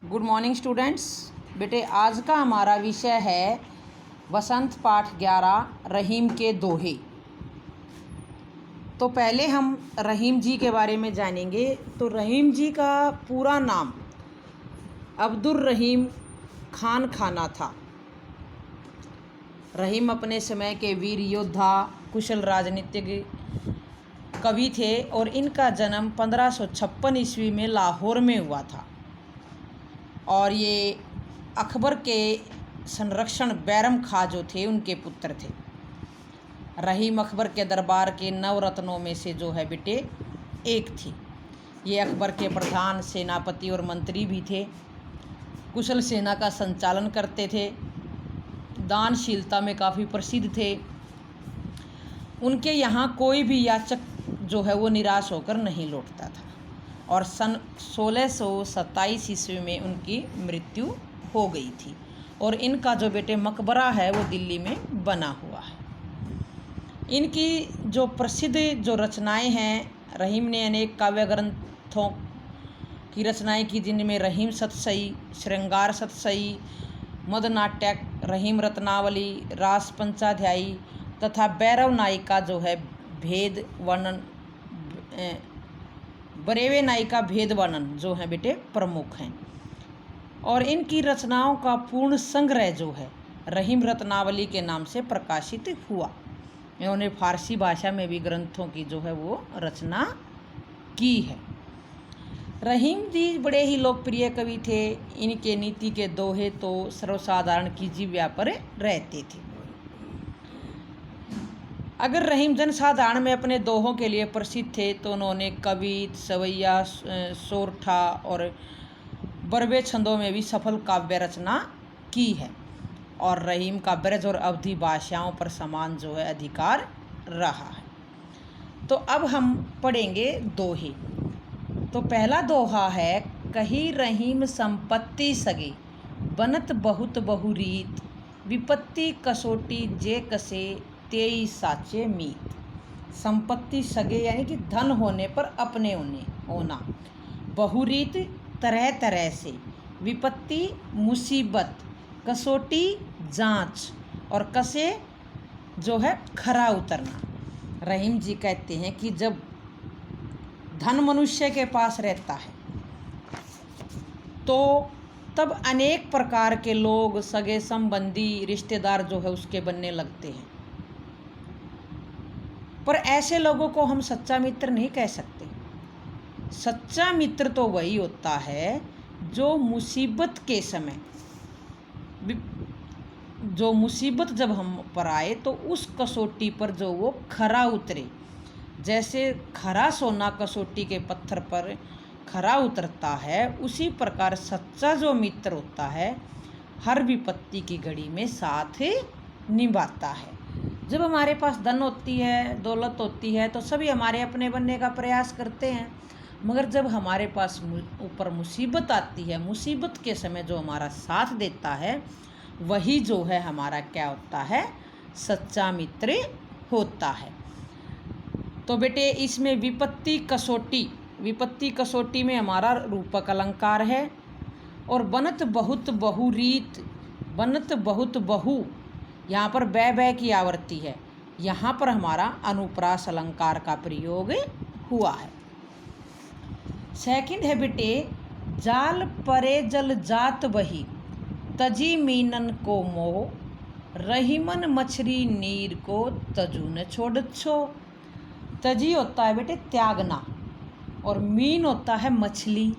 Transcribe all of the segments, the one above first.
Good morning students. बेटे आज का हमारा विषय है वसंत पाठ 11 रहीम के दोहे। तो पहले हम रहीम जी के बारे में जानेंगे। तो रहीम जी का पूरा नाम अब्दुल रहीम खान खाना था। रहीम अपने समय के वीर योद्धा कुशल राजनीतिक कवि थे और इनका जन्म 1556 ईस्वी में लाहौर में हुआ था और ये अकबर के संरक्षण बैरम खां जो थे उनके पुत्र थे। रहीम अकबर के दरबार के नवरत्नों में से जो है बेटे एक थी। ये अकबर के प्रधान सेनापति और मंत्री भी थे। कुशल सेना का संचालन करते थे। दानशीलता में काफ़ी प्रसिद्ध थे। उनके यहाँ कोई भी याचक जो है वो निराश होकर नहीं लौटता था और सन 1627 ईस्वी में उनकी मृत्यु हो गई थी और इनका जो बेटे मकबरा है वो दिल्ली में बना हुआ है। इनकी जो प्रसिद्ध जो रचनाएं हैं, रहीम ने अनेक काव्य ग्रंथों की रचनाएं की जिनमें रहीम सतसई, श्रृंगार सतसई, मद नाट्यक, रहीम रत्नावली, रास पंचाध्यायी तथा भैरव नायिका जो है भेद वर्णन, बरेवे नायिका भेद वर्णन जो है बेटे प्रमुख हैं। और इनकी रचनाओं का पूर्ण संग्रह जो है रहीम रत्नावली के नाम से प्रकाशित हुआ। इन्होंने फारसी भाषा में भी ग्रंथों की जो है वो रचना की है। रहीम जी बड़े ही लोकप्रिय कवि थे। इनके नीति के दोहे तो सर्वसाधारण की जीव्या पर रहते थे। अगर रहीम जनसाधारण में अपने दोहों के लिए प्रसिद्ध थे तो उन्होंने कवित, सवैया, सोरठा और बरवे छंदों में भी सफल काव्य रचना की है और रहीम का ब्रज और अवधी भाषाओं पर समान जो है अधिकार रहा है। तो अब हम पढ़ेंगे दोहे। तो पहला दोहा है, कही रहीम संपत्ति सगे, बनत बहुत बहुरीत, विपत्ति कसोटी जे कसे, तेई साचे मीत। संपत्ति सगे यानी कि धन होने पर अपने होना, बहुरीत तरह तरह से, विपत्ति मुसीबत, कसोटी जांच और कसे जो है खरा उतरना। रहीम जी कहते हैं कि जब धन मनुष्य के पास रहता है तो तब अनेक प्रकार के लोग, सगे संबंधी, रिश्तेदार जो है उसके बनने लगते हैं। पर ऐसे लोगों को हम सच्चा मित्र नहीं कह सकते। सच्चा मित्र तो वही होता है जो मुसीबत के समय, जो मुसीबत जब हम पर आए तो उस कसौटी पर जो वो खरा उतरे। जैसे खरा सोना कसौटी के पत्थर पर खरा उतरता है, उसी प्रकार सच्चा जो मित्र होता है हर विपत्ति की घड़ी में साथ निभाता है। जब हमारे पास धन होती है, दौलत होती है तो सभी हमारे अपने बनने का प्रयास करते हैं, मगर जब हमारे पास ऊपर मुसीबत आती है, मुसीबत के समय जो हमारा साथ देता है वही जो है हमारा क्या होता है, सच्चा मित्र होता है। तो बेटे इसमें विपत्ति कसौटी में हमारा रूपक अलंकार है और बनत बहुत बहुरीत, बनत बहुत बहु यहाँ पर बै की आवृत्ति है, यहाँ पर हमारा अनुप्रास अलंकार का प्रयोग हुआ है। सेकंड है बेटे, जाल परे जल जात बही, तजी मीनन को मोह, रहीमन मछली नीर को तजू न छोड़ छो। तजी होता है बेटे त्यागना और मीन होता है मछली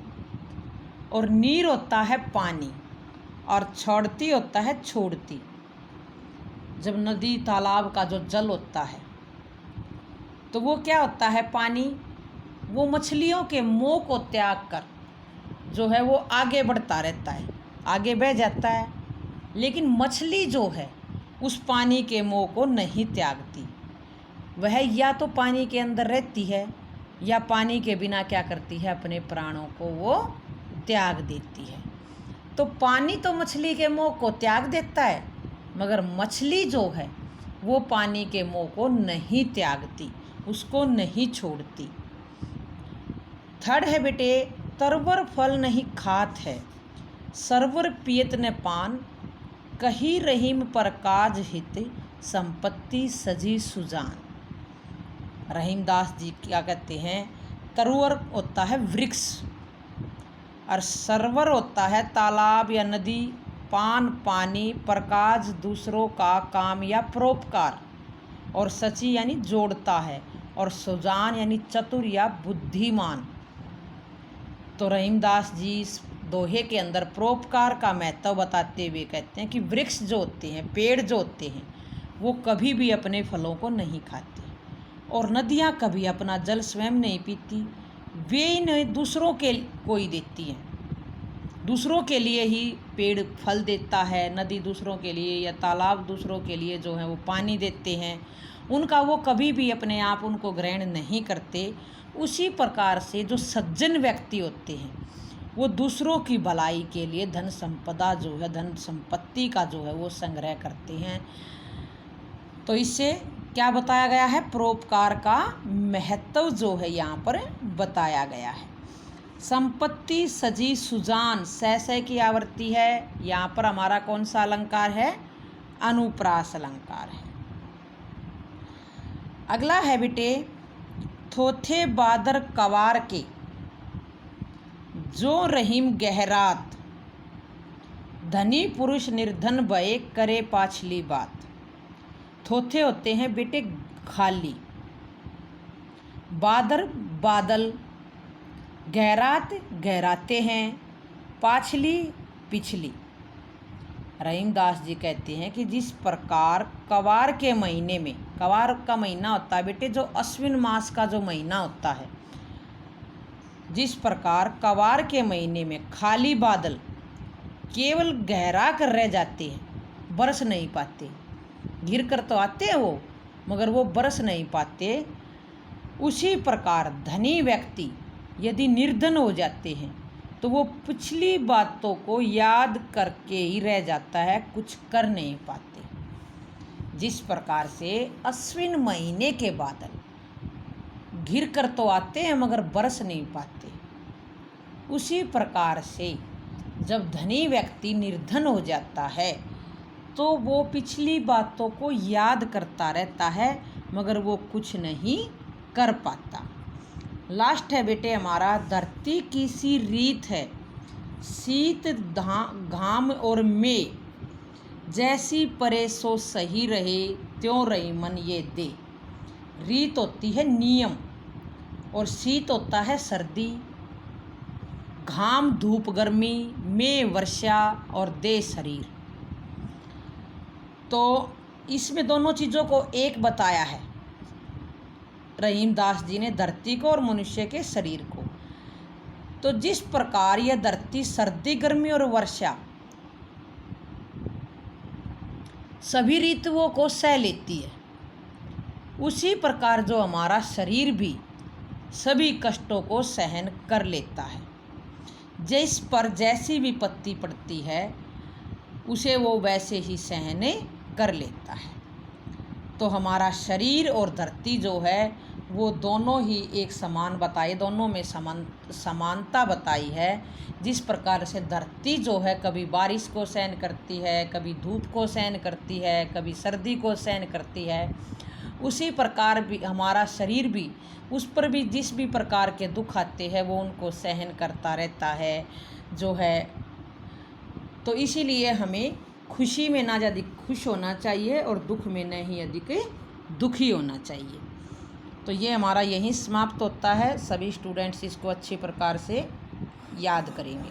और नीर होता है पानी और छोड़ती होता है छोड़ती। जब नदी तालाब का जो जल होता है तो वो क्या होता है, पानी, वो मछलियों के मोह को त्याग कर जो है वो आगे बढ़ता रहता है, आगे बह जाता है। लेकिन मछली जो है उस पानी के मोह को नहीं त्यागती। वह या तो पानी के अंदर रहती है या पानी के बिना क्या करती है, अपने प्राणों को वो त्याग देती है। तो पानी तो मछली के मोह को त्याग देता है, मगर मछली जो है वो पानी के मोह को नहीं त्यागती, उसको नहीं छोड़ती। थर्ड है बेटे, तरवर फल नहीं खात है, सरवर पियत न पान, कही रहीम पर काज हित, संपत्ति सजी सुजान। रहीमदास जी क्या कहते हैं, तरुवर होता है वृक्ष, और सरवर होता है तालाब या नदी, पान पानी, प्रकाज दूसरों का काम या परोपकार, और सची यानी जोड़ता है, और सुजान यानी चतुर या बुद्धिमान। तो रहीमदास जी इस दोहे के अंदर परोपकार का महत्व बताते हुए कहते हैं कि वृक्ष जो होते हैं, पेड़ जो होते हैं, वो कभी भी अपने फलों को नहीं खाते, और नदियाँ कभी अपना जल स्वयं नहीं पीती, वे इन्हें दूसरों के को ही देती हैं। दूसरों के लिए ही पेड़ फल देता है, नदी दूसरों के लिए या तालाब दूसरों के लिए जो है वो पानी देते हैं, उनका वो कभी भी अपने आप उनको ग्रहण नहीं करते। उसी प्रकार से जो सज्जन व्यक्ति होते हैं वो दूसरों की भलाई के लिए धन संपदा जो है, धन संपत्ति का जो है वो संग्रह करते हैं। तो इससे क्या बताया गया है, परोपकार का महत्व जो है यहाँ पर बताया गया है। संपत्ति सजी सुजान, सह की आवृत्ति है, यहाँ पर हमारा कौन सा अलंकार है, अनुप्रास अलंकार है। अगला है बेटे, थोथे बादर कवार के, जो रहीम गहरात, धनी पुरुष निर्धन भय, करे पाछली बात। थोथे होते हैं बेटे खाली, बादर बादल, गहरात गहराते हैं, पाछली पिछली। रहीमदास जी कहते हैं कि जिस प्रकार कवार के महीने में, कवार का महीना होता है बेटे जो अश्विन मास का जो महीना होता है, जिस प्रकार कवार के महीने में खाली बादल केवल गहरा कर रह जाते हैं, बरस नहीं पाते, गिर कर तो आते हैं वो मगर वो बरस नहीं पाते, उसी प्रकार धनी व्यक्ति यदि निर्धन हो जाते हैं तो वो पिछली बातों को याद करके ही रह जाता है, कुछ कर नहीं पाते। जिस प्रकार से अश्विन महीने के बादल घिर कर तो आते हैं मगर बरस नहीं पाते, उसी प्रकार से जब धनी व्यक्ति निर्धन हो जाता है तो वो पिछली बातों को याद करता रहता है मगर वो कुछ नहीं कर पाता। लास्ट है बेटे हमारा, धरती की सी रीत है, शीत घाम और में, जैसी परे सो सही रहे, त्यों रही मन ये दे। रीत होती है नियम, और शीत होता है सर्दी, घाम धूप गर्मी, में वर्षा, और दे शरीर। तो इसमें दोनों चीज़ों को एक बताया है रहीमदास जी ने, धरती को और मनुष्य के शरीर को। तो जिस प्रकार यह धरती सर्दी गर्मी और वर्षा सभी ऋतुओं को सह लेती है, उसी प्रकार जो हमारा शरीर भी सभी कष्टों को सहन कर लेता है। जिस पर जैसी विपत्ति पड़ती है उसे वो वैसे ही सहन कर लेता है। तो हमारा शरीर और धरती जो है वो दोनों ही एक समान बताए, दोनों में समानता बताई है। जिस प्रकार से धरती जो है कभी बारिश को सहन करती है, कभी धूप को सहन करती है, कभी सर्दी को सहन करती है, उसी प्रकार भी हमारा शरीर भी, उस पर भी जिस भी प्रकार के दुख आते हैं वो उनको सहन करता रहता है जो है। तो इसीलिए हमें खुशी में ना ज़्यादा खुश होना चाहिए और दुख में न ही अधिक दुखी होना चाहिए। तो ये हमारा यहीं समाप्त होता है। सभी स्टूडेंट्स इसको अच्छी प्रकार से याद करेंगे।